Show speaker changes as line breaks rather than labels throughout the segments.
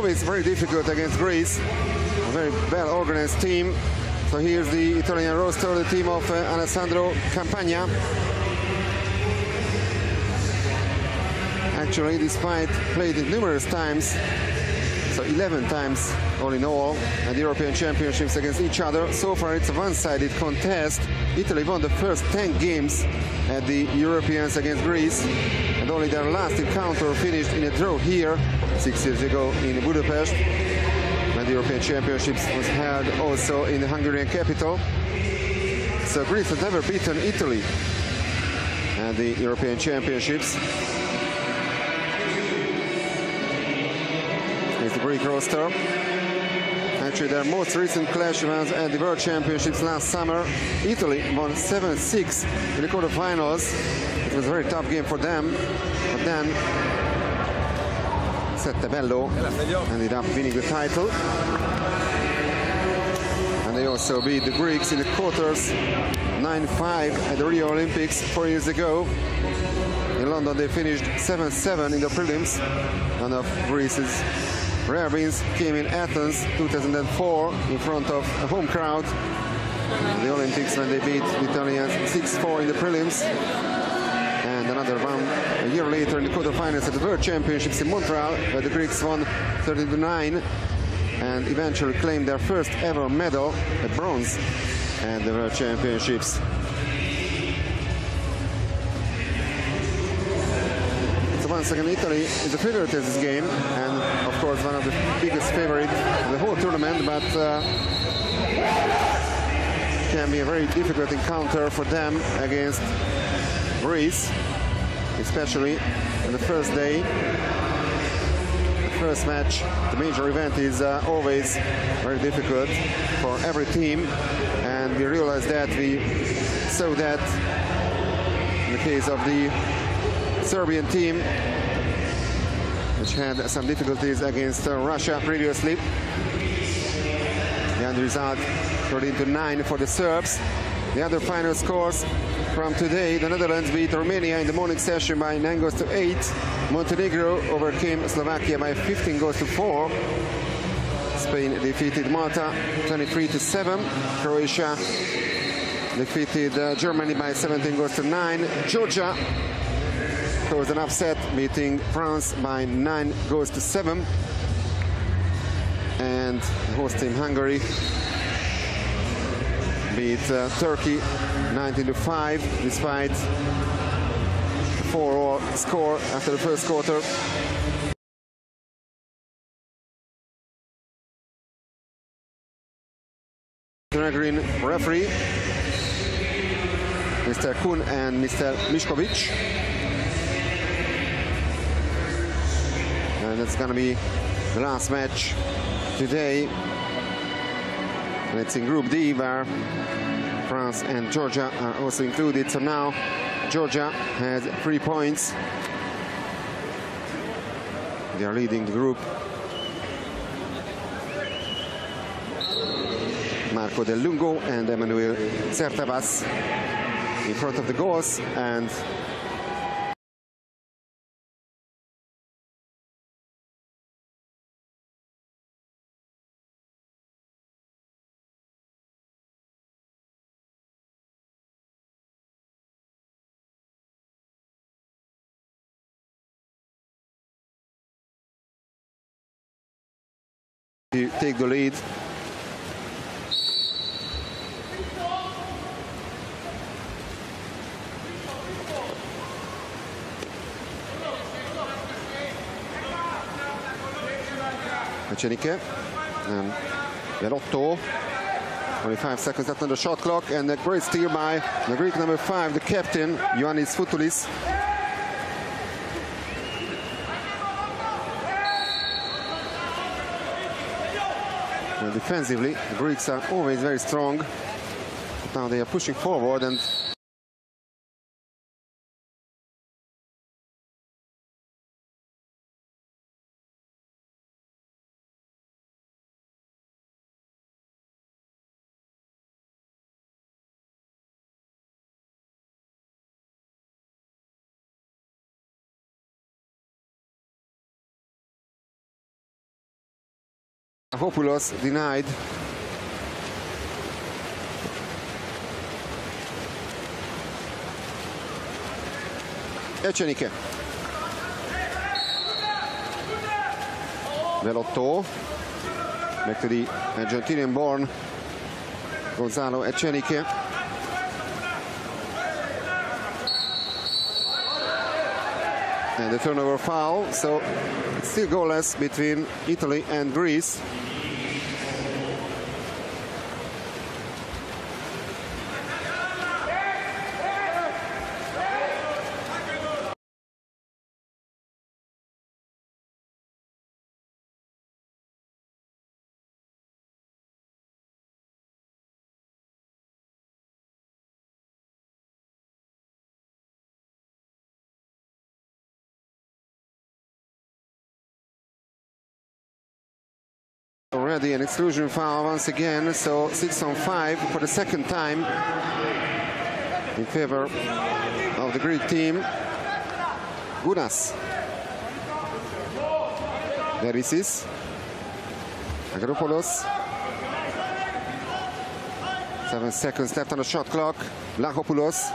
always very difficult against Greece. A very well-organized team. So here's the Italian roster, the team of Alessandro Campagna. Actually, despite played it numerous times, so 11 times all in all at the European Championships against each other. So far it's a one-sided contest. Italy won the first 10 games at the Europeans against Greece, and only their last encounter finished in a draw here 6 years ago in Budapest, when the European Championships was held also in the Hungarian capital. So Greece has never beaten Italy at the European Championships. Here's the Greek roster. Actually, their most recent clash was at the World Championships last summer. Italy won 7-6 in the quarterfinals. It was a very tough game for them, but then Sette Bello ended up winning the title. And they also beat the Greeks in the quarters 9-5 at the Rio Olympics 4 years ago. In London, they finished 7-7 in the prelims. One of Greece's rare wins came in Athens 2004 in front of a home crowd. In the Olympics, when they beat the Italians 6-4 in the prelims. And another one a year later in the quarterfinals at the World Championships in Montreal, where the Greeks won 13-9 and eventually claimed their first ever medal, a bronze, at the World Championships. Once again, Italy is a favorite in this game, and of course one of the biggest favorites of the whole tournament, but can be a very difficult encounter for them against Greece, especially on the first day. The first match, the major event, is always very difficult for every team, and we realized that, we saw that in the case of the Serbian team, which had some difficulties against Russia previously. The end result 13-9 for the Serbs. The other final scores from today: the Netherlands beat Romania in the morning session by 9-8. Montenegro overcame Slovakia by 15-4. Spain defeated Malta 23-7. Croatia defeated Germany by 17-9. Georgia caused an upset, beating France by 9-7. And the host team Hungary beat Turkey 19-5, despite the 4-all score after the first quarter. Green referee, Mr. Kuhn and Mr. Mišković. And it's going to be the last match today. And it's in Group D, where France and Georgia are also included. So now Georgia has 3 points. They are leading the group. Marco Del Lungo and Emmanuel Sertabas in front of the goals, and to take the lead. Echenike and Gerotto. Only 5 seconds left on the shot clock, and a great steal by the Greek number 5, the captain, Ioannis Foutoulis. And defensively, the Greeks are always very strong. But now they are pushing forward, and Vlahopoulos denied. Echenike. Velotto. Back to the Argentinian-born Gonzalo Echenike. And the turnover foul, so it's still goalless between Italy and Greece. Already an exclusion foul once again, so 6 on 5 for the second time in favor of the Greek team. Gounas. Verisis. Agropoulos. 7 seconds left on the shot clock. Vlahopoulos.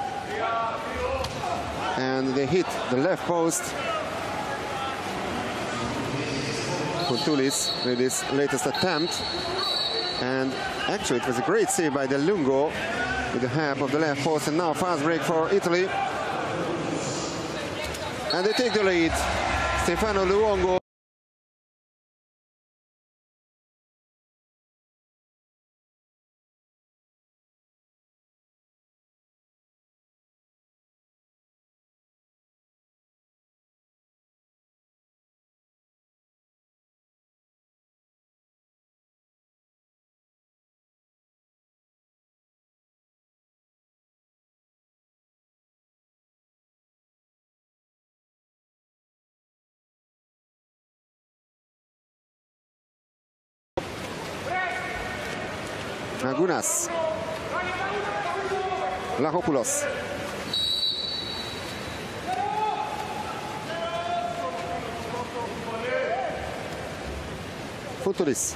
And they hit the left post. Kontoulis with his latest attempt, and actually it was a great save by Del Lungo with the half of the left post, and now fast break for Italy, and they take the lead. Stefano Luongo. Gounas. Vlahopoulos. Kontoulis.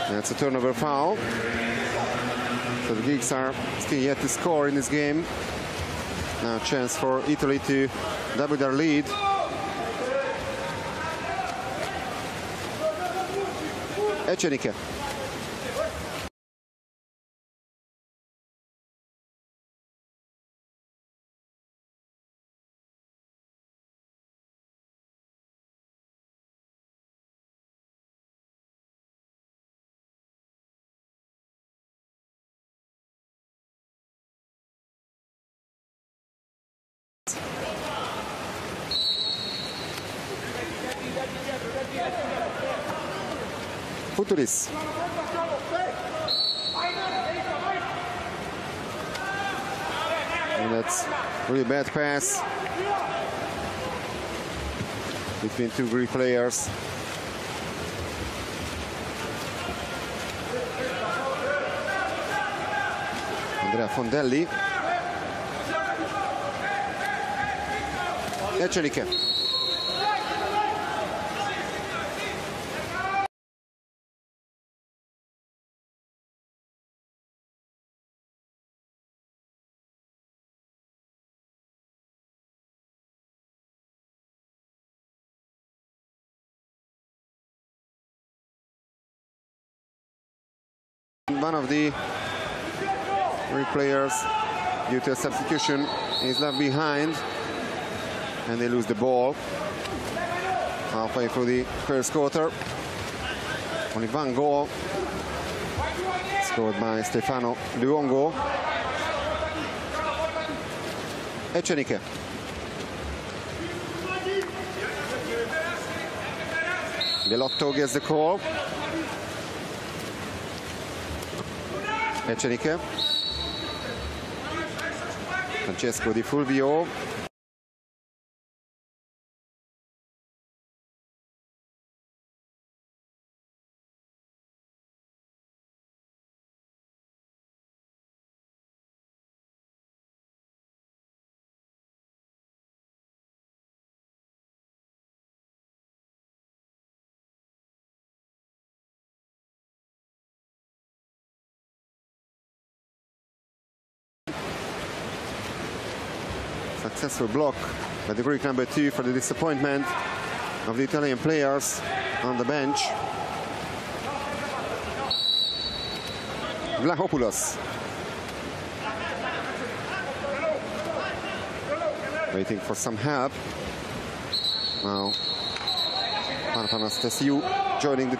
That's a turnover foul. So the Greeks are still yet to score in this game. Now a chance for Italy to double their lead. Echenike. Kontoulis. And that's really bad pass between two Greek players. Andrea Fondelli. Echenike. One of the Greek players, due to a substitution, is left behind, and they lose the ball halfway through the first quarter. Only one goal scored by Stefano Luongo. Echenike. Belotto gets the call. Echenike. Francesco Di Fulvio. successful block by the Greek number 2 for the disappointment of the Italian players on the bench. Vlachopoulos. Waiting for some help. Now, Papanastasiou joining the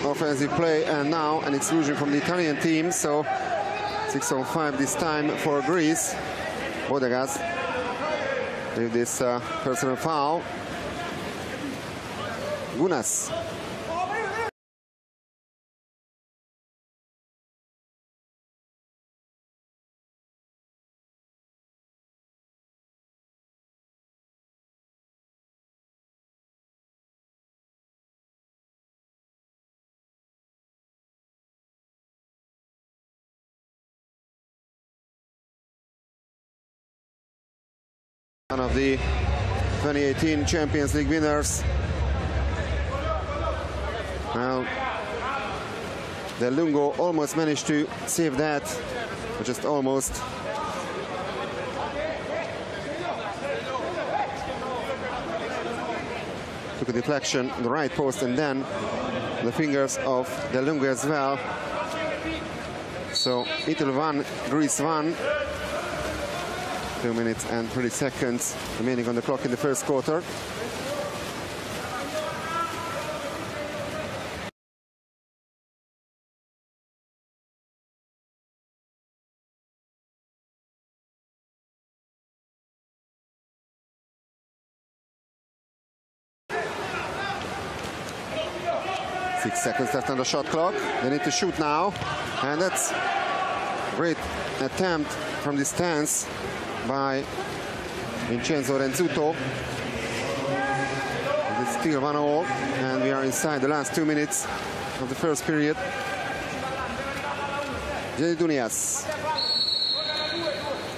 offensive play, and now an exclusion from the Italian team. So 6-on-5 this time for Greece. Bodegas with this personal foul. Gunas. One of the 2018 Champions League winners. Well, Del Lungo almost managed to save that, but just almost. Took a deflection on the right post, and then the fingers of Del Lungo as well. So Italy 1, Greece 1. 2 minutes and 30 seconds remaining on the clock in the first quarter. Six seconds left on the shot clock. They need to shoot now, and that's a great attempt from the stance by Vincenzo Renzuto. It's still 1-0, and we are inside the last 2 minutes of the first period. Gedidunias.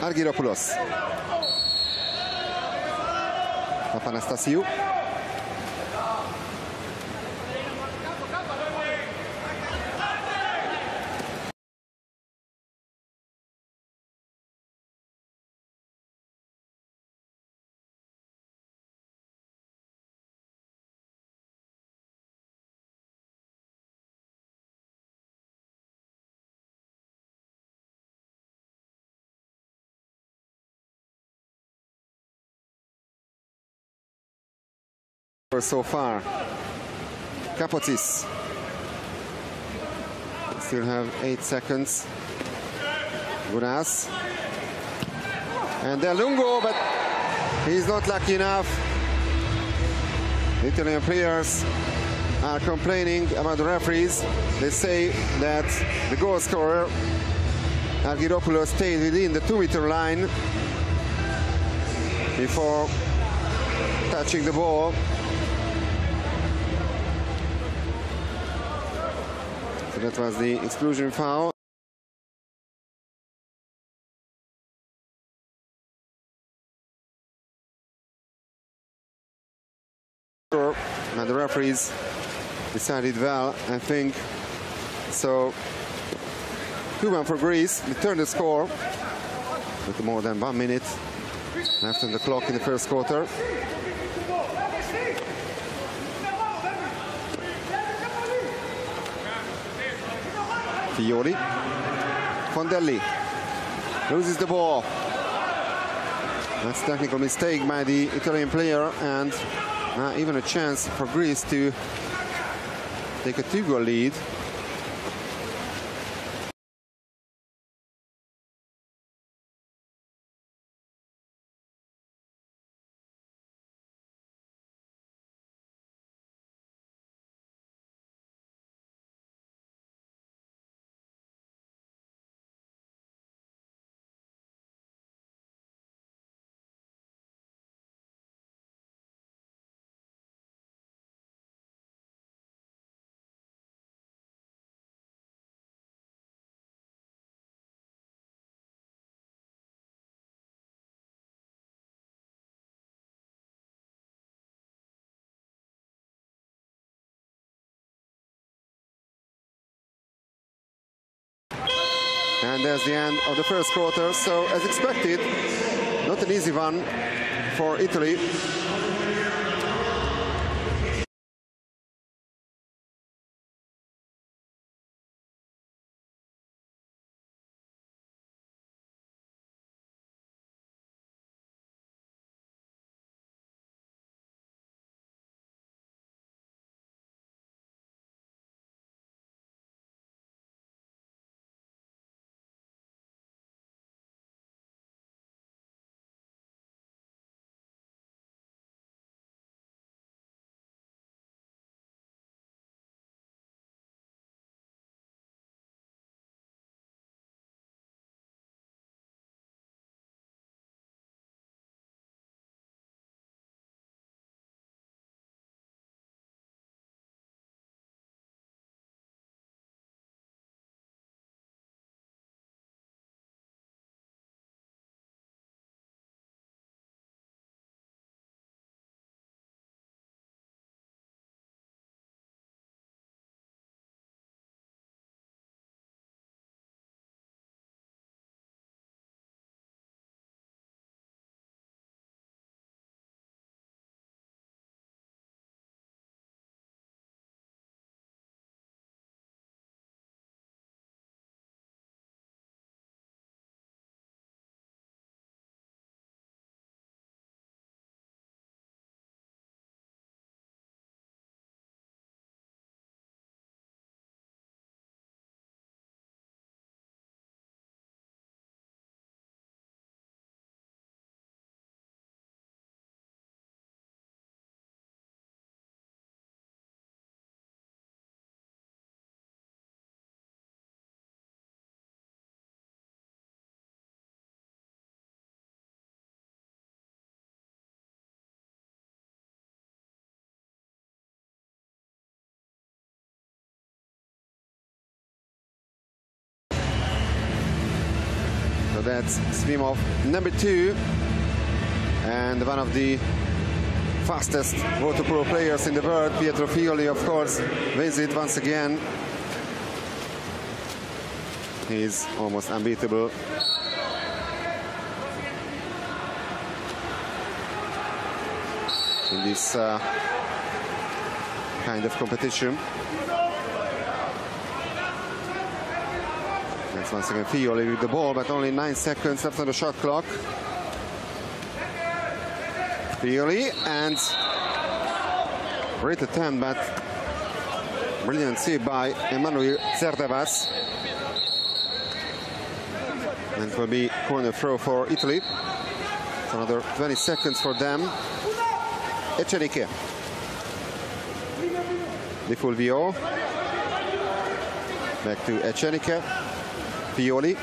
Argyropoulos. Papanastasiou. So far, Kapotsis. Still have 8 seconds. Gunas. And Del Lungo, but he's not lucky enough. The Italian players are complaining about the referees. They say that the goal scorer, Argyropoulos, stayed within the 2-meter line before touching the ball. So that was the exclusion foul. And the referees decided well, I think. So 2-1 for Greece. They turned the score with more than 1 minute left on the clock in the first quarter. Fiori. Fondelli loses the ball. That's a technical mistake by the Italian player, and not even a chance for Greece to take a 2-goal lead. And there's the end of the first quarter. So as expected, Not an easy one for Italy. So that's swim of number 2, and one of the fastest water-polo players in the world, Pietro Fioli, of course, wins it once again. He's almost unbeatable. In this kind of competition. That's once again Fioli with the ball, but only 9 seconds left on the shot clock. Fioli, and great attempt, but brilliant save by Emmanuel Zerdavas. And it will be corner throw for Italy. It's another 20 seconds for them. Eceniche. Di Fulvio. Back to Eceniche. Fioli.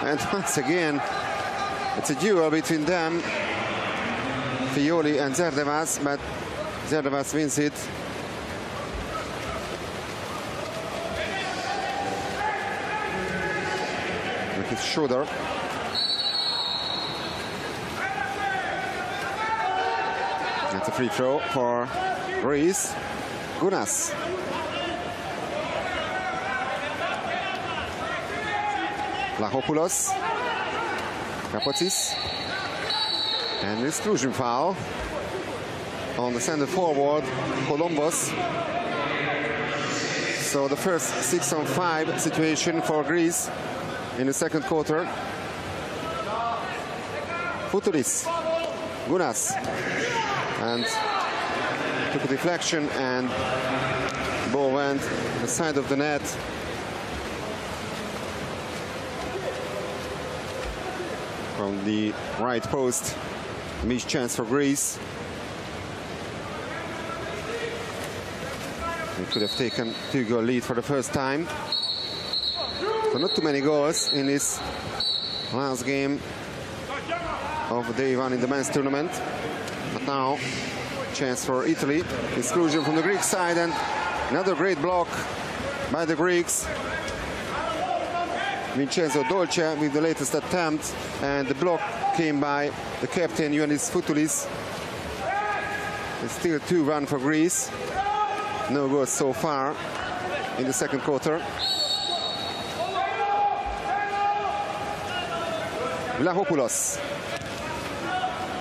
And once again, it's a duel between them. Fioli and Zerdavas, but Zerdavas wins it. With his shoulder. That's a free throw for Greece. Gunas. Vlachopoulos. Kapotsis. And an exclusion foul on the center forward, Columbus. So the first 6-on-5 situation for Greece in the second quarter. Futuris. Gunas. And took a deflection, and the ball went the side of the net. From the right post, missed chance for Greece. They could have taken 2-goal lead for the first time. So not too many goals in this last game of day 1 in the men's tournament. But now, chance for Italy. Exclusion from the Greek side, and another great block by the Greeks. Vincenzo Dolce with the latest attempt, and the block came by the captain, Ioannis Foutulis. It's still 2-1 for Greece. No goals so far in the second quarter. Vlahopoulos.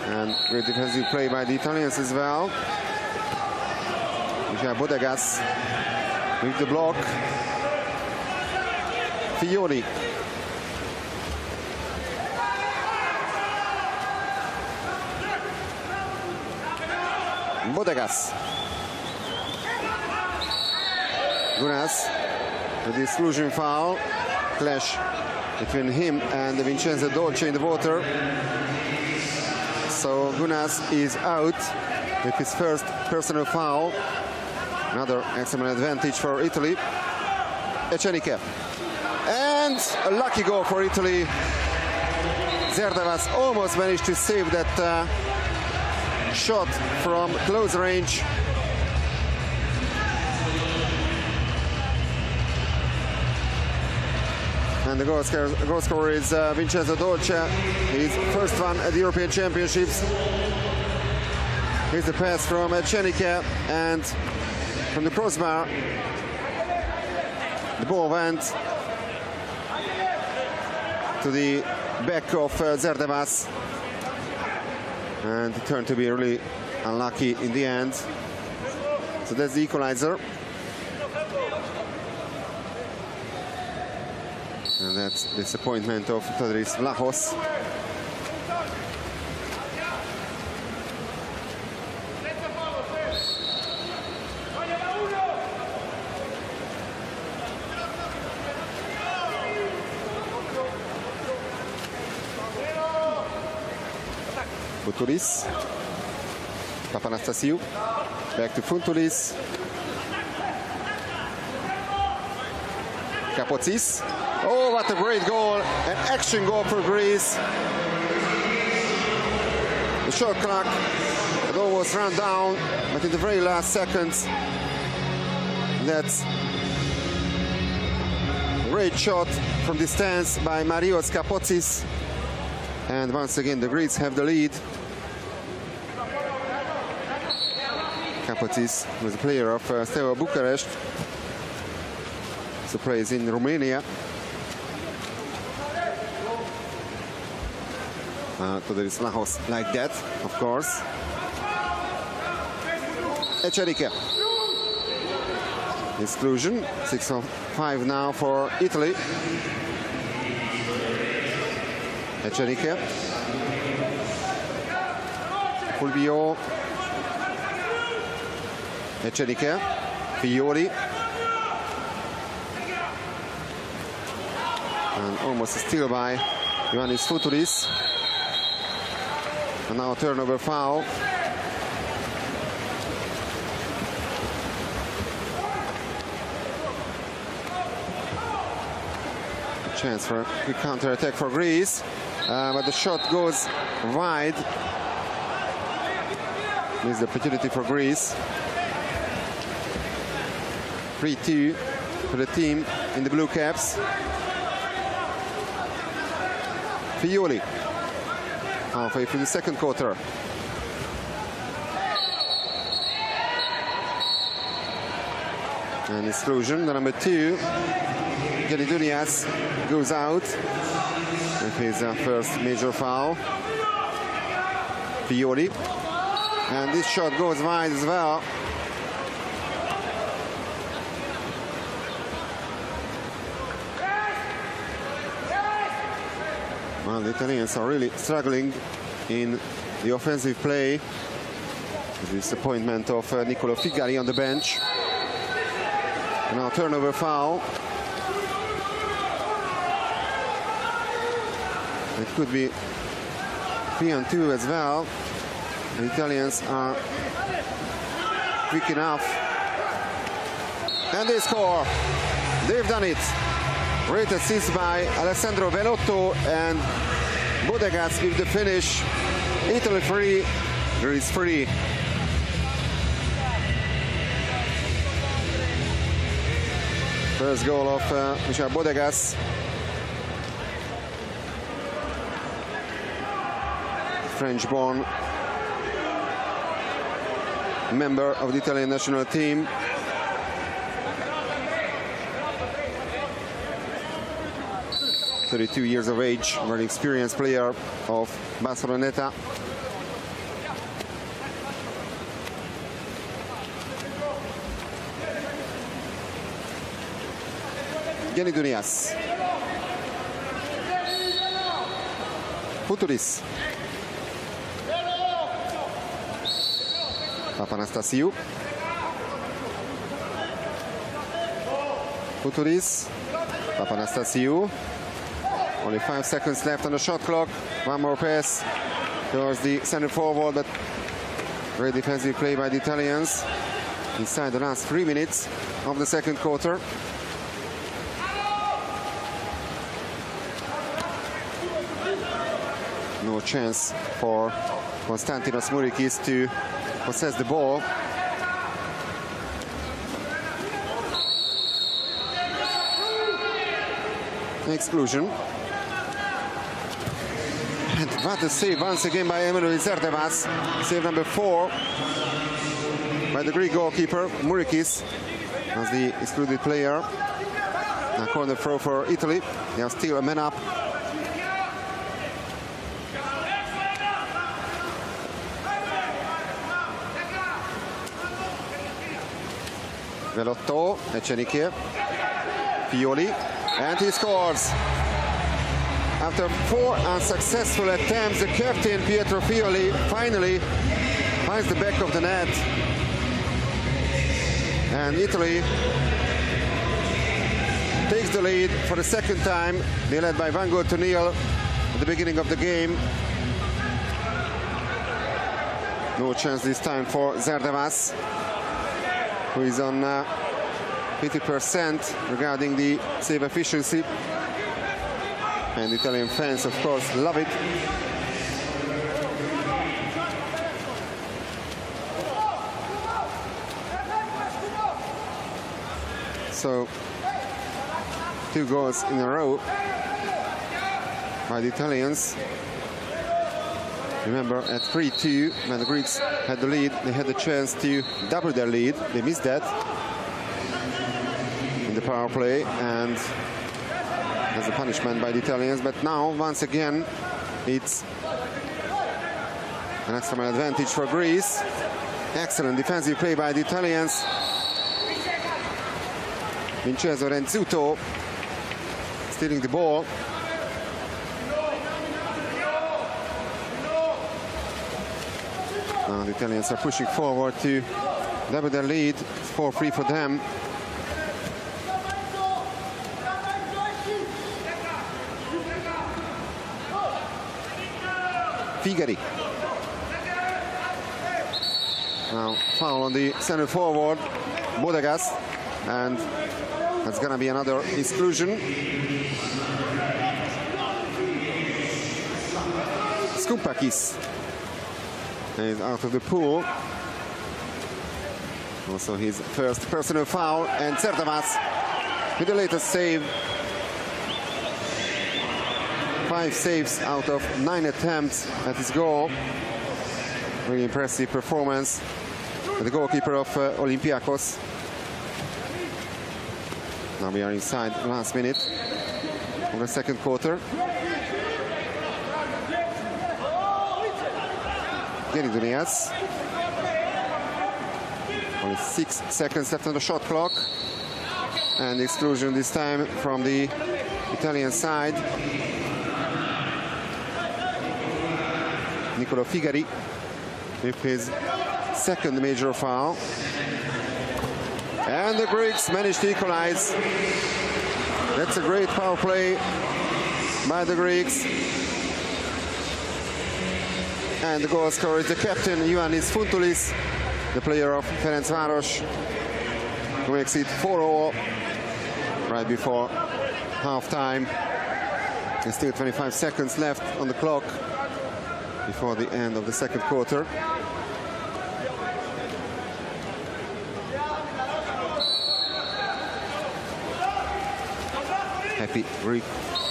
And great defensive play by the Italians as well. Michel Bodegas with the block. Fiori. Bodegas. Gunas with the exclusion foul. Clash between him and Vincenzo Dolce in the water. So Gunas is out with his first personal foul. Another excellent advantage for Italy. Echenike. And a lucky goal for Italy. Zerdavas almost managed to save that shot from close range. And the goal scorer is Vincenzo Dolce. His first one at the European Championships. Here's the pass from Echenike, and from the crossbar, the ball went to the back of Zerdavas. And it turned to be really unlucky in the end. So that's the equalizer. And that's the disappointment of Todris Vlahos. Butulis. Papanastasiou. Back to Funtulis. Kapotsis. Oh, what a great goal. An action goal for Greece. The shot clock had almost run down, but in the very last seconds, that's a great shot from distance by Marios Kapotsis. And once again, the Greeks have the lead. Kapotsis was a player of Steaua Bucharest. So plays in Romania. Todris Vlahos like that, of course. Echenike. Exclusion. 6-5 now for Italy. Echenike. Fulvio. Echenike. Fiori. And almost a steal by Ioannis Futulis. And now a turnover foul. A chance for a quick counter-attack for Greece. But the shot goes wide. Missed the opportunity for Greece. 3-2 for the team in the blue caps. Fiori. Halfway through the second quarter. And exclusion, the number 2, Gelidunias, goes out with his first major foul. Fiori. And this shot goes wide as well. Well, the Italians are really struggling in the offensive play. The disappointment of Nicolo Figari on the bench. And now turnover foul. It could be 3-2 as well. The Italians are quick enough. And they score. They've done it. Great assist by Alessandro Velotto, and Bodegas with the finish. Italy free, Greece free. First goal of Michel Bodegas. French-born member of the Italian national team. 32 years of age, very experienced player of Barceloneta. Geni Dunias. Futuris. Papanastasiou. Futuris. Papanastasiou. Only 5 seconds left on the shot clock. One more pass towards the center forward, but great defensive play by the Italians inside the last 3 minutes of the second quarter. No chance for Konstantinos Mourikis to possess the ball. Exclusion. And what a save once again by Emmanuel Zerdevas. Save number 4 by the Greek goalkeeper. Mourikis as the excluded player. A corner throw for Italy. They are still a man up. Velotto, Echenike, Pioli, and he scores. After 4 unsuccessful attempts, the captain Pietro Pioli finally finds the back of the net. And Italy takes the lead for the second time. They led by 1 goal to 0 at the beginning of the game. No chance this time for Zerdevas, who is on 50% regarding the save efficiency. And Italian fans, of course, love it. So, 2 goals in a row by the Italians. Remember, at 3-2, when the Greeks had the lead, they had the chance to double their lead. They missed that in the power play, and as a punishment by the Italians. But now, once again, it's an extra man advantage for Greece. Excellent defensive play by the Italians. Vincenzo Renzuto stealing the ball. Now the Italians are pushing forward to double their lead. It's 4-3 for them. Figari. Now foul on the center forward, Bodegas, and that's gonna be another exclusion. Skoupakis is out of the pool. Also his first personal foul, and Zerdevas with the latest save. 5 saves out of 9 attempts at his goal. Really impressive performance. The goalkeeper of Olympiacos. Now we are inside the last minute of the second quarter. Geni Dunias. Only 6 seconds left on the shot clock. And the exclusion this time from the Italian side. Nicolo Figari with his second major foul. And the Greeks managed to equalize. That's a great power play by the Greeks. And the goal scorer is the captain, Ioannis Fountulis, the player of Ferencváros, who makes it 4-0 right before half-time. There's still 25 seconds left on the clock before the end of the second quarter. Happy Greek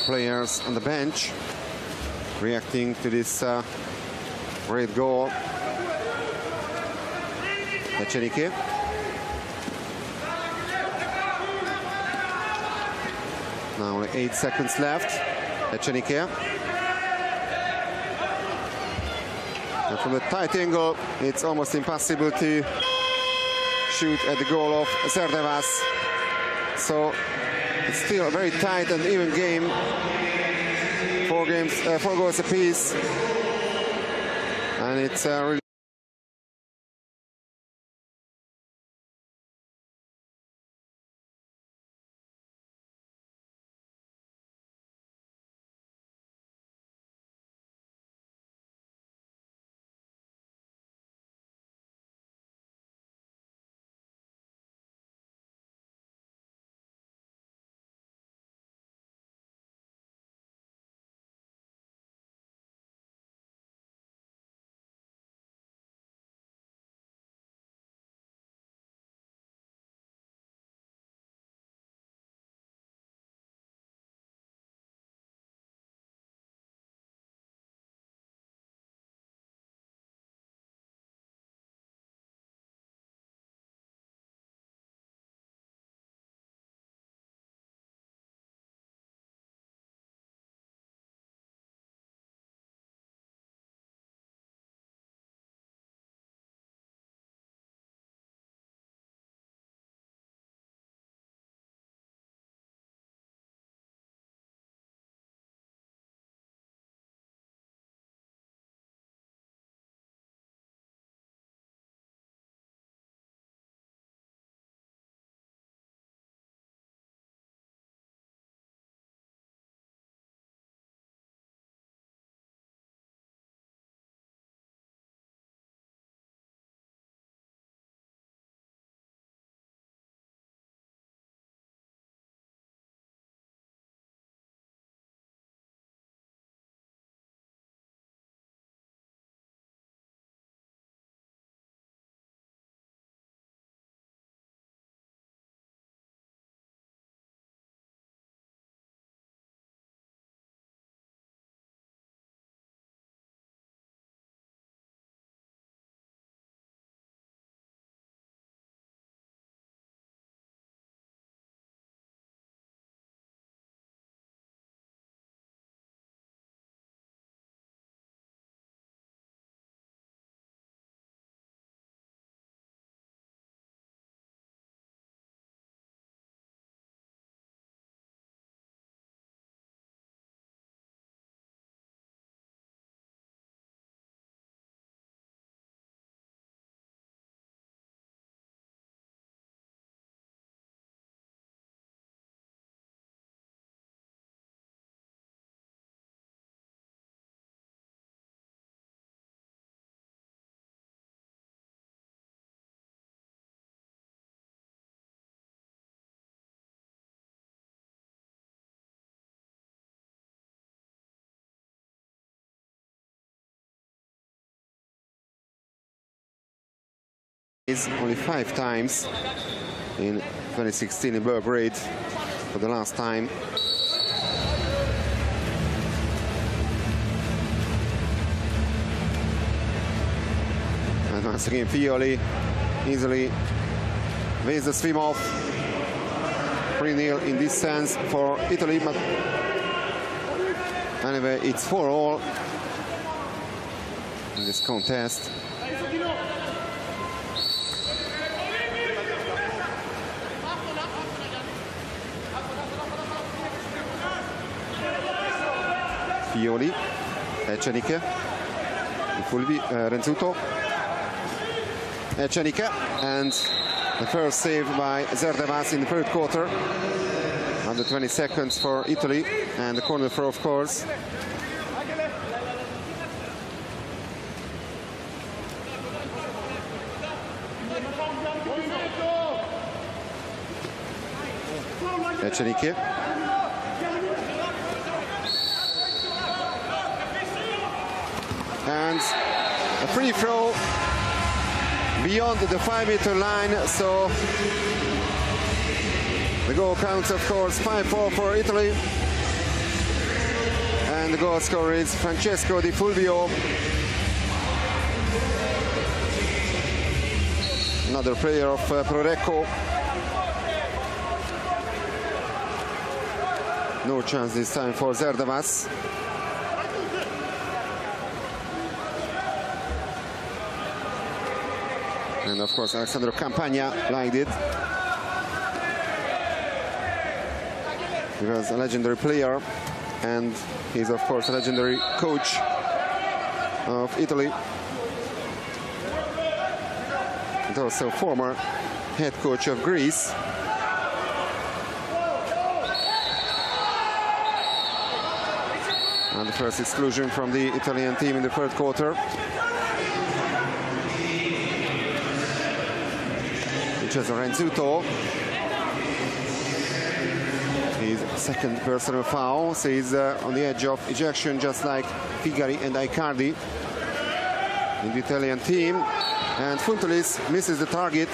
players on the bench reacting to this great goal. Echenike. Now only 8 seconds left. Echenike. And from the tight angle, it's almost impossible to shoot at the goal of Zerdevas. So it's still a very tight and even game. 4 goals apiece. And it's really only 5 times in 2016 in Belgrade for the last time. And once again, Fioli easily wins the swim off. 3-0 in this sense for Italy, but anyway, it's 4-all in this contest. Fioli, Echenike, Fulvi, Renzuto, Echenike, and the first save by Zerdevas in the third quarter. Under 20 seconds for Italy, and the corner throw, of course. Echenike. And a free throw beyond the 5-meter line, so the goal counts, of course, 5-4 for Italy. And the goal scorer is Francesco Di Fulvio. Another player of Prorecco. No chance this time for Zerdavas. And of course, Alexandro Campagna liked it. He was a legendary player, and he's of course a legendary coach of Italy. And also former head coach of Greece. And the first exclusion from the Italian team in the third quarter. Vincenzo Renzuto. His second personal foul, so he's on the edge of ejection, just like Figari and Icardi in the Italian team. And Funtulis misses the target.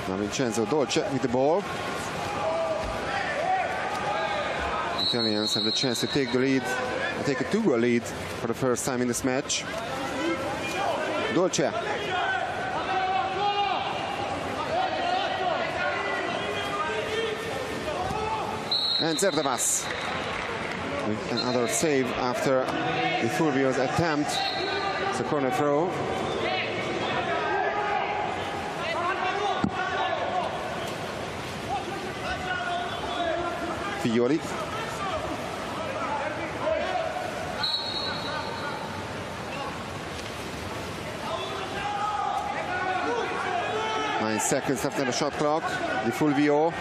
Now Vincenzo Dolce with the ball. Italians have the chance to take the lead, take a 2-goal lead for the first time in this match. Dolce. And Zerdavas with another save after the Fulvio's attempt. It's a corner throw. Fiori. Seconds after the shot clock, Di Fulvio.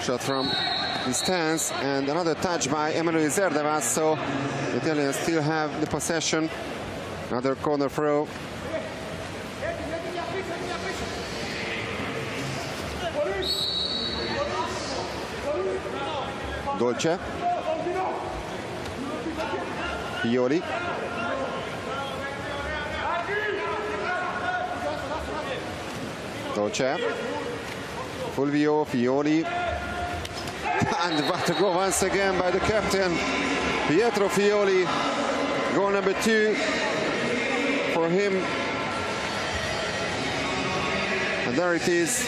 Shot from distance, and another touch by Emanuele Zerdavas, so the Italians still have the possession. Another corner throw. Dolce. Fiori. Dolce, Fulvio, Fiori, and what a goal once again by the captain, Pietro Fiori. Goal number 2 for him. And there it is.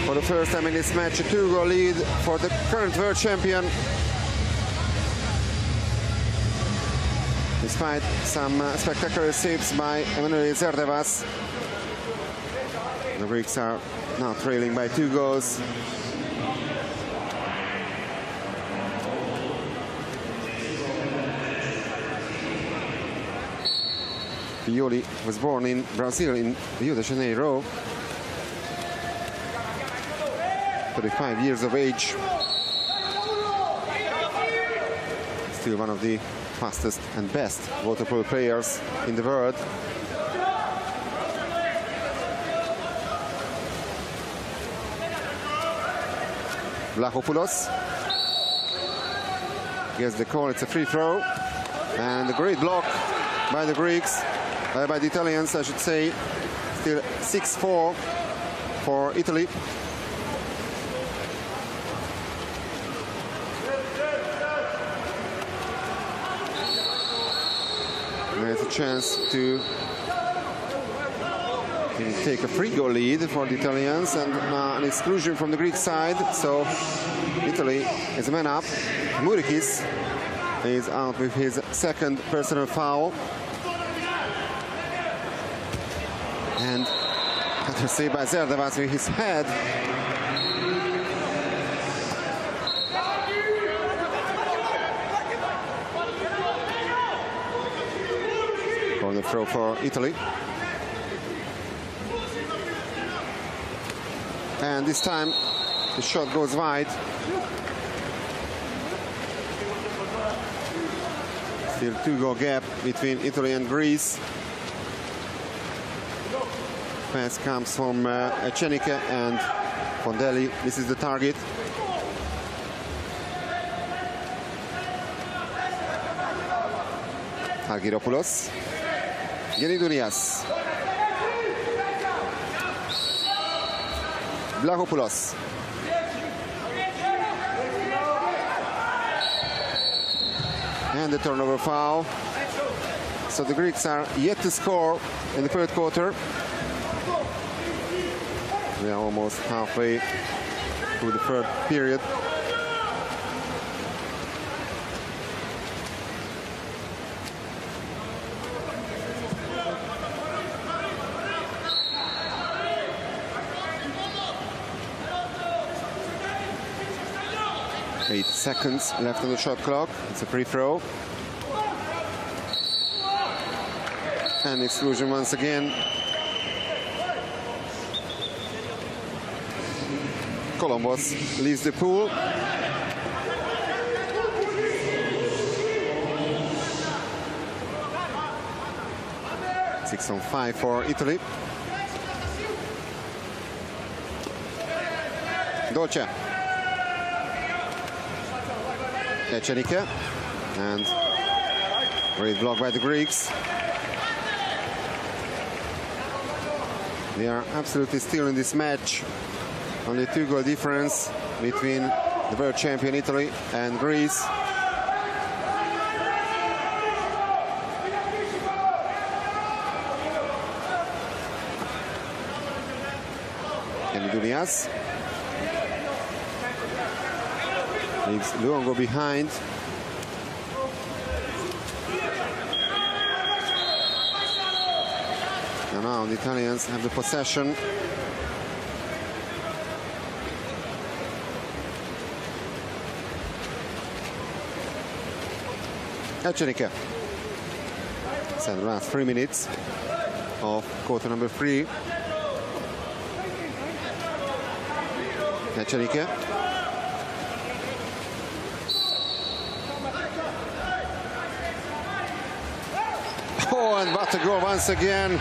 For the first time in this match, a 2-goal lead for the current world champion. Despite some spectacular saves by Emanuele Zerdavas. The Greeks are now trailing by 2 goals. Fiori was born in Brazil, in Rio de Janeiro. 35 years of age. Still one of the fastest and best water-polo players in the world. Vlachopoulos gets the call, it's a free throw, and a great block by the Greeks, by the Italians I should say. Still 6-4 for Italy. There's a chance to take a 3-goal lead for the Italians, and an exclusion from the Greek side, so Italy is a man up. Mourikis is out with his second personal foul. And another save by Zerdavas with his head. Corner throw for Italy. And this time the shot goes wide. Still 2-goal gap between Italy and Greece. Pass comes from Echenike and Fondelli. This is the target. Argyropoulos. Genidoulias. Vlachopoulos. And the turnover foul. So the Greeks are yet to score in the third quarter. We are almost halfway through the third period. Eight seconds left on the shot clock. It's a free throw. And exclusion once again. Columbus leaves the pool. Six on 5 for Italy. Dolce. Echenike. And great block by the Greeks. They are absolutely still in this match. Only 2-goal difference between the world champion Italy and Greece. Dunias leaves Luongo behind. And now the Italians have the possession. Echenike. So the last 3 minutes of quarter number 3. Echenike. Oh, and what a goal once again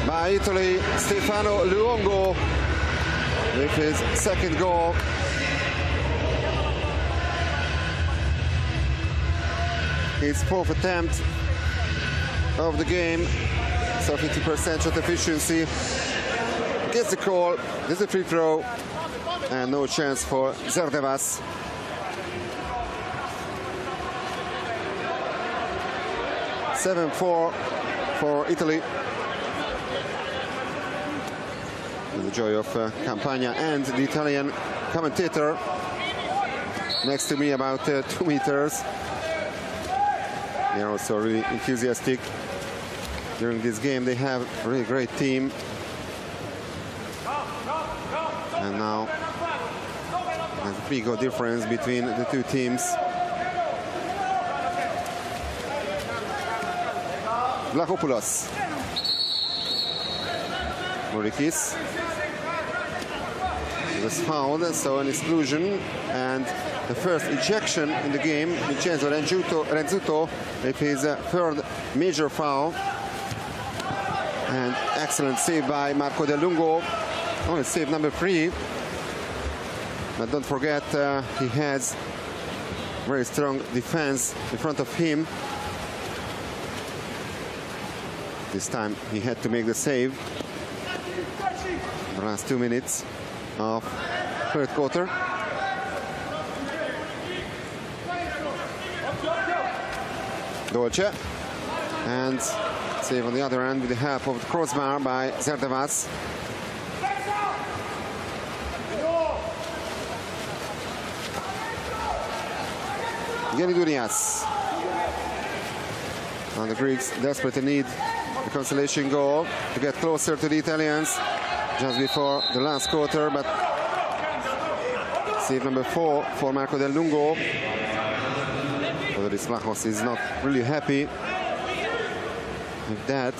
by Italy. Stefano Luongo with his second goal. His fourth attempt of the game, so 50% shot efficiency. Gets the call, there's a free throw, and no chance for Zerdevas. (7-4) for Italy. And the joy of Campagna and the Italian commentator next to me, about 2 meters. They are also really enthusiastic during this game. They have a really great team. And now there's a 3-goal difference between the two teams. Vlachopoulos. Morikis was fouled, so an exclusion, and the first ejection in the game. Vincenzo Renzuto with his third major foul. And excellent save by Marco Del Lungo. Only save number 3. But don't forget, he has very strong defense in front of him. This time he had to make the save. The last 2 minutes of third quarter. Dolce. And save on the other end with the help of the crossbar by Zerdevas. Dunias. And the Greeks desperately need the consolation goal to get closer to the Italians just before the last quarter, but save number 4 for Marco Del Lungo. Although this Vlachos is not really happy with that.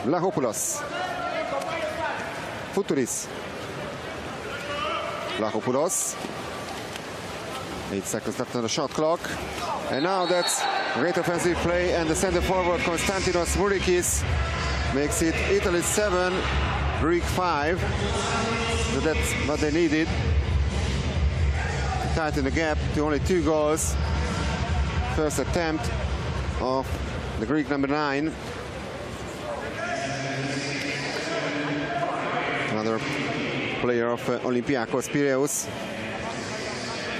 Vlachopoulos. Futuris. Vlachopoulos. 8 seconds left on the shot clock. And now that's great offensive play, and the center forward Konstantinos Morikis makes it Italy 7, Greek 5. So that's what they needed to tighten the gap to only 2 goals. First attempt of the Greek number 9. Another player of Olympiacos Piraeus.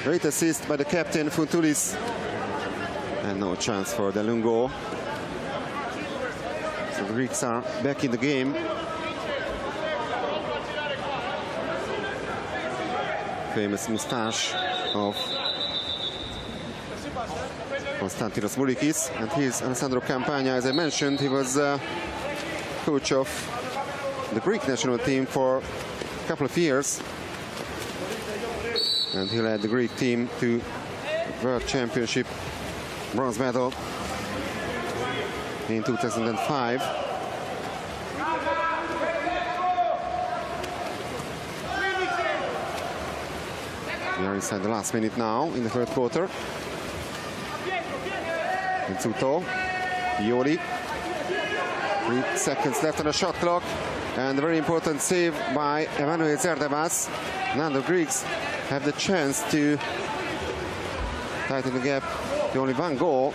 Great assist by the captain Fontoulis. And no chance for the Lungo. So the Greeks are back in the game. Famous moustache of Konstantinos Moulikis. And here's Alessandro Campagna. As I mentioned, he was coach of the Greek national team for a couple of years. And he led the Greek team to World Championship bronze medal in 2005. We are inside the last minute now in the third quarter. Enzuto, Iori. 3 seconds left on the shot clock. And a very important save by Emanuel Zerdebas. Now the Greeks have the chance to tighten the gap to only 1 goal.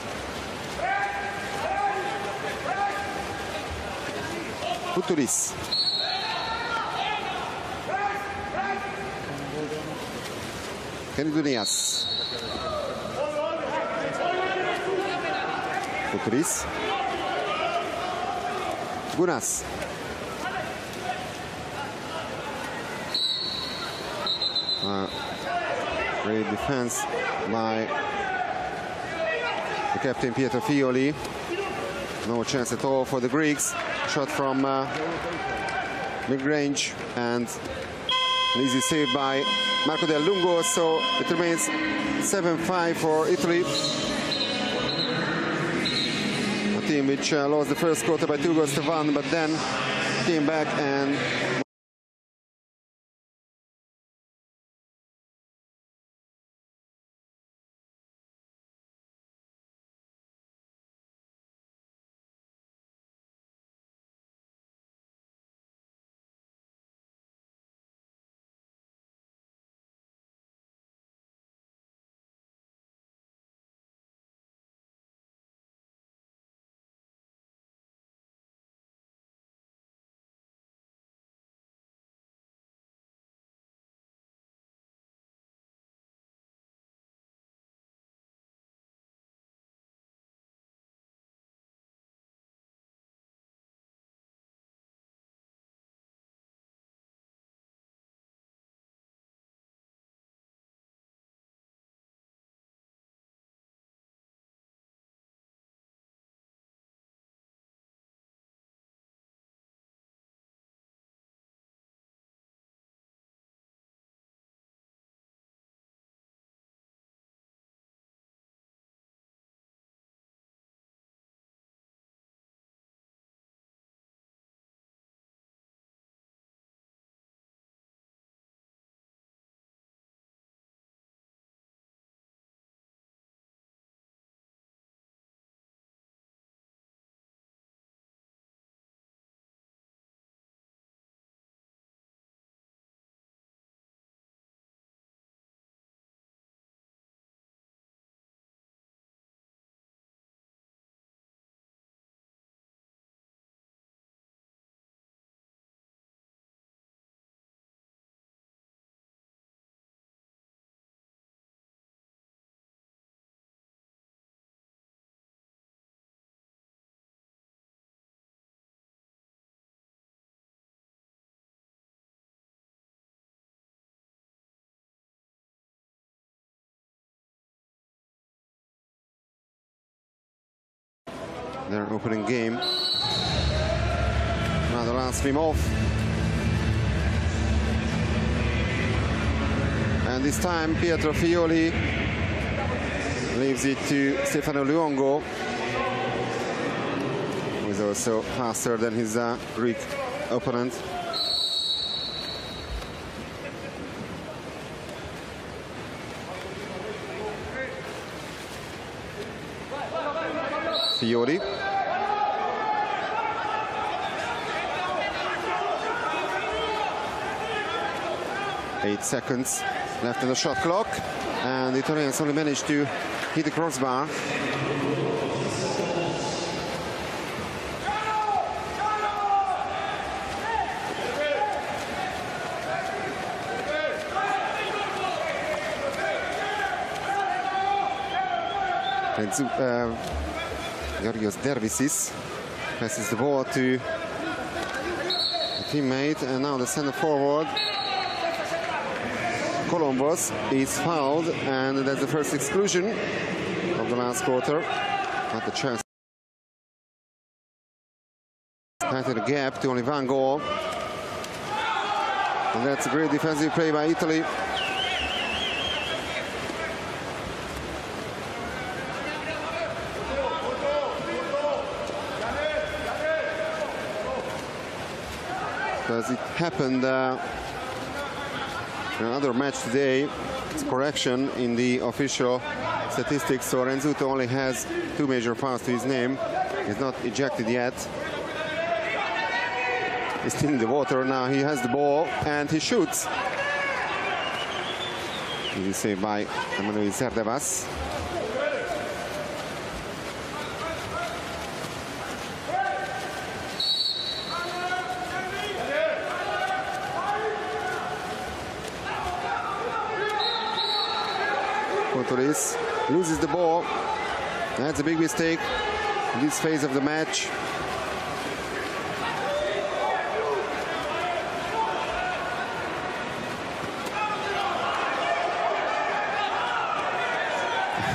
Fontoulis. Kenidunias. Fontoulis. Gunas. Great defense by the captain Pietro Fioli. No chance at all for the Greeks. Shot from mid-range and an easy save by Marco Del Lungo. So it remains 7-5 for Italy. A team which lost the first quarter by 2-1, but then came back and their opening game. Now the last stream off. And this time Pietro Fioli leaves it to Stefano Luongo, who is also faster than his Greek opponent. Fiori. Eight seconds left on the shot clock, and the Italians only managed to hit the crossbar. Georgios Dervisis passes the ball to a teammate, and now the center forward Columbus is fouled, and that's the first exclusion of the last quarter. Not the chance. Tighten the gap to only one goal. And that's a great defensive play by Italy. Because it happened in another match today. It's a correction in the official statistics. So Renzuto only has 2 major fouls to his name. He's not ejected yet. He's still in the water. Now he has the ball and he shoots. Easy save by Emmanuel Zerdevas. Kotoris loses the ball. That's a big mistake in this phase of the match.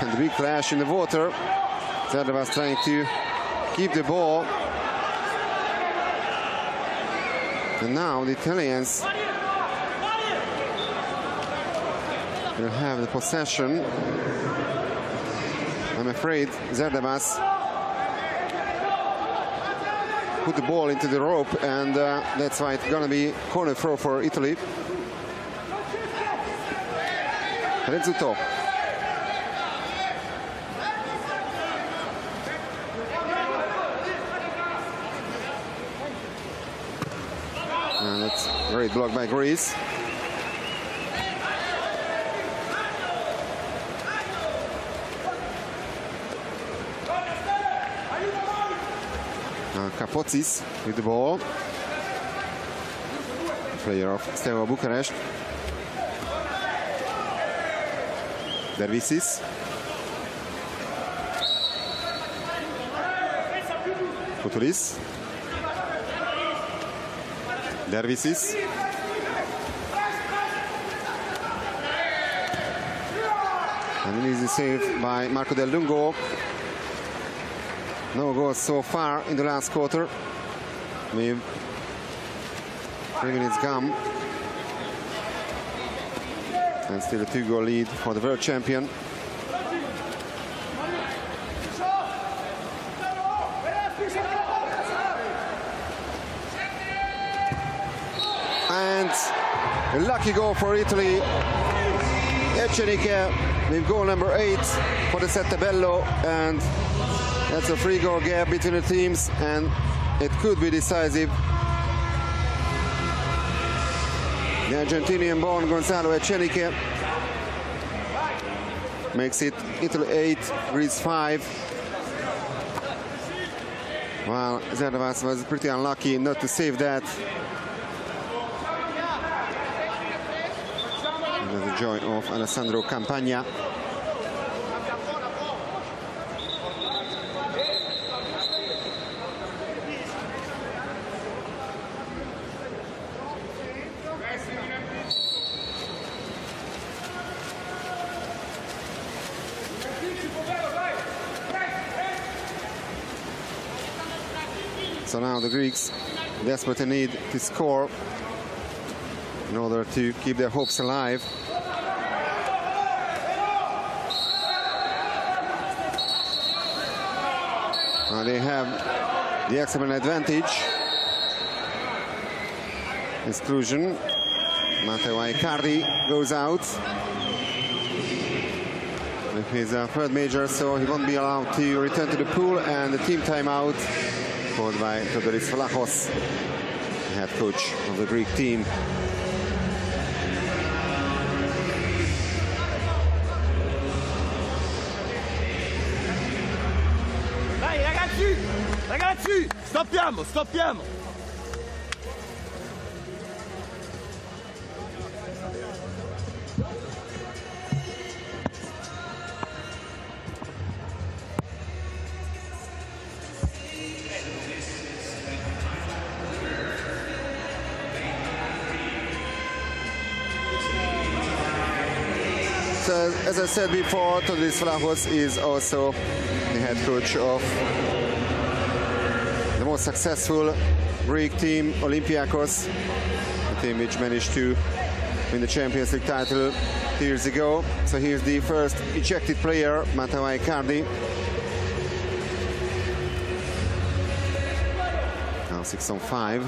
And the big clash in the water. Zerdevas trying to keep the ball. And now the Italians will have the possession. I'm afraid Zerdevas put the ball into the rope, and that's why it's going to be corner throw for Italy. Renzuto. And that's a great block by Greece. Kapotsis with the ball. Player of Steaua Bucharest. Dervisis. Kotoris. Dervisis. And an easy save by Marco Del Lungo. No goals so far in the last quarter. With 3 minutes gone. And still a 2-goal lead for the world champion. And a lucky goal for Italy. Eccenike with goal number 8 for the Settabello, and that's a 3-goal gap between the teams, and it could be decisive. The Argentinian-born Gonzalo Eccenike makes it Italy 8, Greece 5. Well, Zerdevas was pretty unlucky not to save that. And the joy of Alessandro Campagna. So now the Greeks desperately need to score in order to keep their hopes alive. Now they have the excellent advantage. Exclusion. Matteo Icardi goes out with his third major, so he won't be allowed to return to the pool, and the team timeout called by Theodoris Vlachos, the head coach of the Greek team.
Dai ragazzi, ragazzi, stoppiamo, stoppiamo.
as I said before, Todris Vlahos is also the head coach of the most successful Greek team, Olympiacos, a team which managed to win the Champions League title 2 years ago. So here's the first ejected player, Matteo Icardi. Now 6-on-5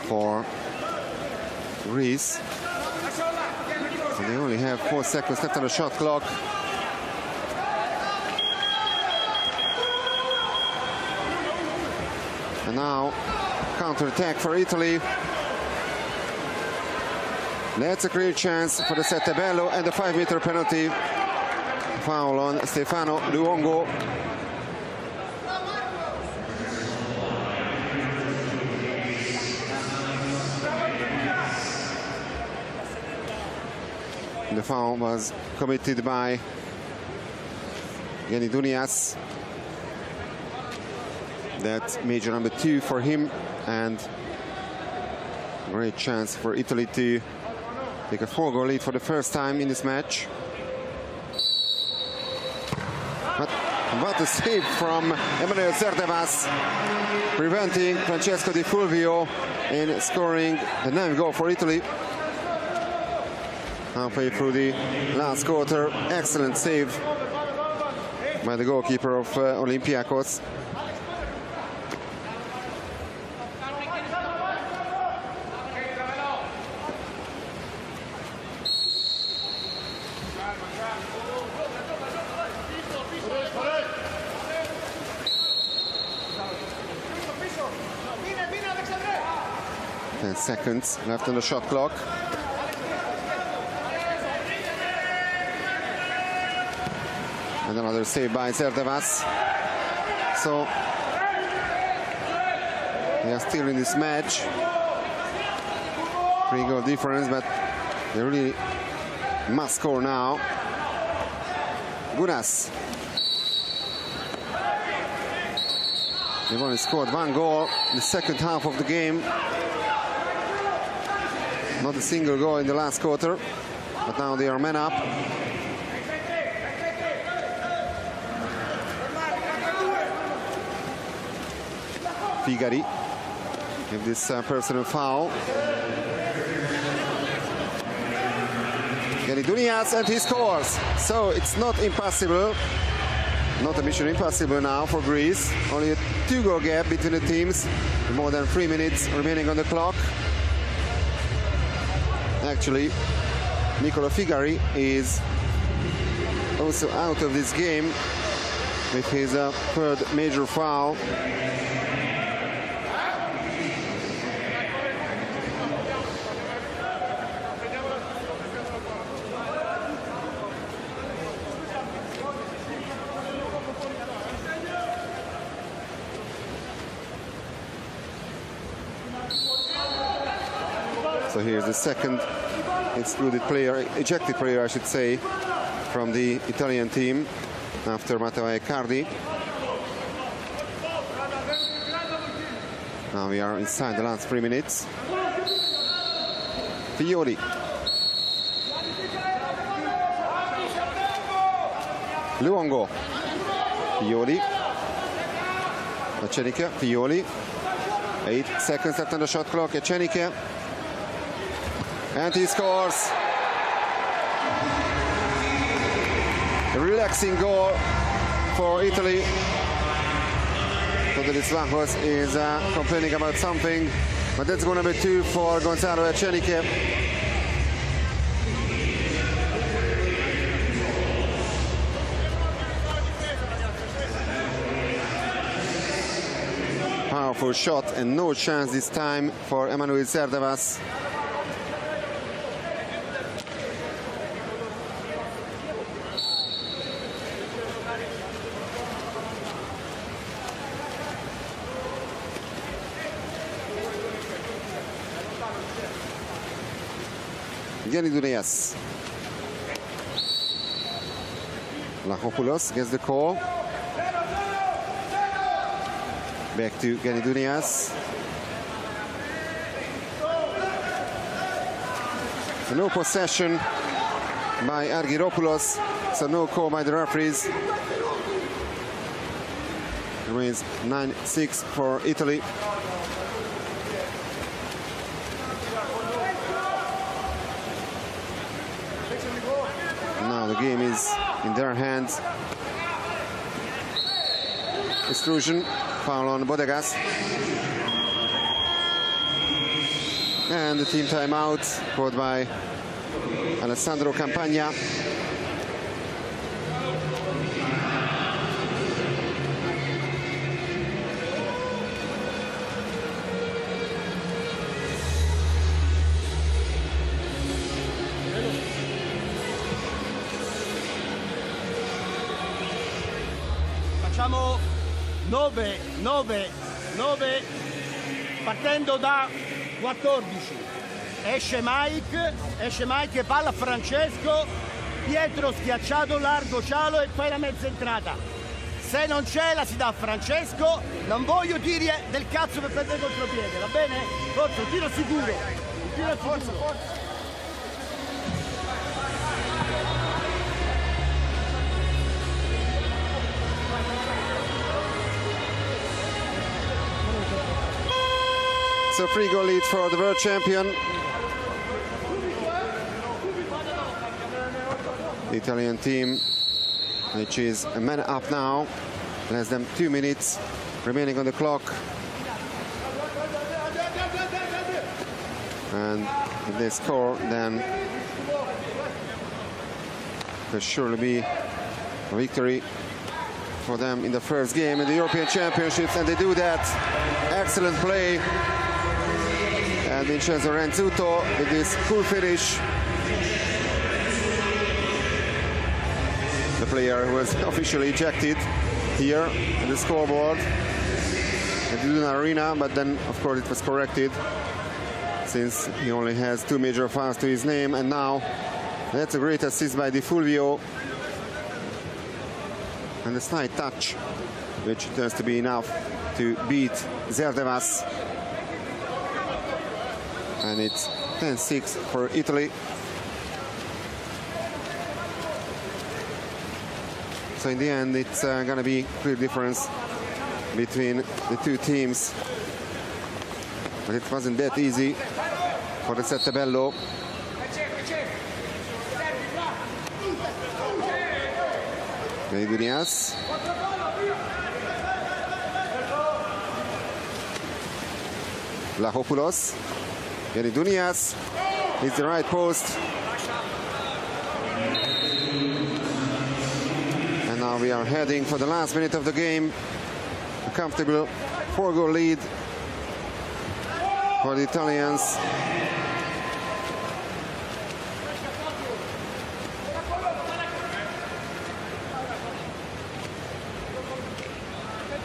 for Greece. And they only have 4 seconds left on the shot clock. And now counter-attack for Italy. That's a clear chance for the Settebello, and the 5-meter penalty. Foul on Stefano Luongo. The foul was committed by Yeni Dunias. That's major number 2 for him, and great chance for Italy to take a 4-goal lead for the first time in this match. But what a save from Emanuel Zerdevas, preventing Francesco Di Fulvio in scoring the 9th goal for Italy. Halfway through the last quarter, excellent save by the goalkeeper of Olympiacos. Seconds left on the shot clock. And another save by Zerdevas. So they are still in this match. 3-goal difference, but they really must score now. Gunas. They've only scored 1 goal in the second half of the game. Not a single goal in the last quarter, but now they are men up. Figari with this personal foul. Yeni Dunias, and he scores. So it's not impossible. Not a mission impossible now for Greece. Only a 2-goal gap between the teams. More than 3 minutes remaining on the clock. Actually, Nicola Figari is also out of this game with his 3rd major foul. So here's the second excluded player, ejected player, I should say, from the Italian team after Matteo Icardi. Now we are inside the last 3 minutes. Fiori. Luongo. Fiori. Eccenike. Fiori. 8 seconds left on the shot clock. Eccenike. And he scores. A relaxing goal for Italy. Todris Vlahos is complaining about something, but that's goal number 2 for Gonzalo Eccenike. Powerful shot, and no chance this time for Emanuel Zerdevas. Yeni Dunias. Vlahopoulos gets the call. Back to Yeni Dunias. No possession by Argyropoulos, so no call by the referees. It remains 9-6 for Italy. Now the game is in their hands. Extrusion, foul on Bodegas. And the team timeout called by Alessandro Campagna.
Facciamo 9 partendo da 14. Esce Mike, palla a Francesco, Pietro schiacciato, largo Cialo e poi la mezza entrata. Se non c'è la si dà a Francesco, non voglio tiri del cazzo per prendere contropiede, va bene? Forza, un tiro sicuro, un tiro sicuro.
So 3-goal lead for the world champion. The Italian team, which is a man up now. Less than 2 minutes remaining on the clock. And if they score, then there surely be a victory for them in the first game in the European Championships, and they do that. Excellent play. And Vincenzo Renzuto with this cool finish. The player who was officially ejected here in the scoreboard at the Duna Arena, but then of course it was corrected since he only has 2 major fouls to his name. And now that's a great assist by Di Fulvio. And a slight touch, which turns to be enough to beat Zerdevas. And it's 10-6 for Italy. So in the end, it's gonna be clear difference between the two teams. But it wasn't that easy for the Settebello. Dunias. Vlachopoulos. Dunias hits the right post. And now we are heading for the last minute of the game. A comfortable 4-goal lead for the Italians.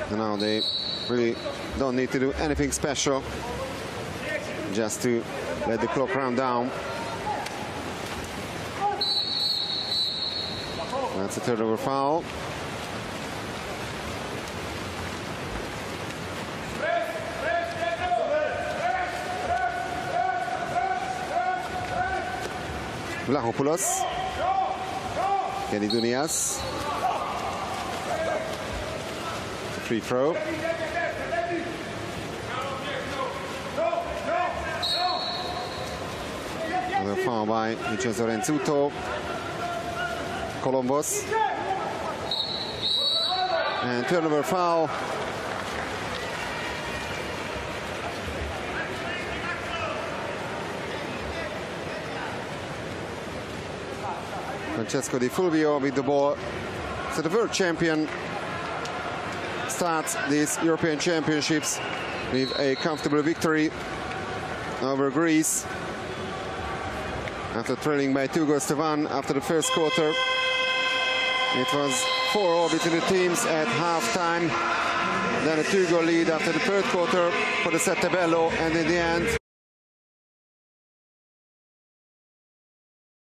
And now they really don't need to do anything special, just to let the clock run down. That's a turnover foul. Vlachopoulos. Kenny Dunias. Free throw. Another foul by Vincenzo Renzuto. Columbus. And turnover foul. Francesco Di Fulvio with the ball. So the world champion starts these European Championships with a comfortable victory over Greece after trailing by 2-1 after the first quarter. It was 4-0 between the teams at halftime, then a 2-goal lead after the third quarter for the Settebello, and in the end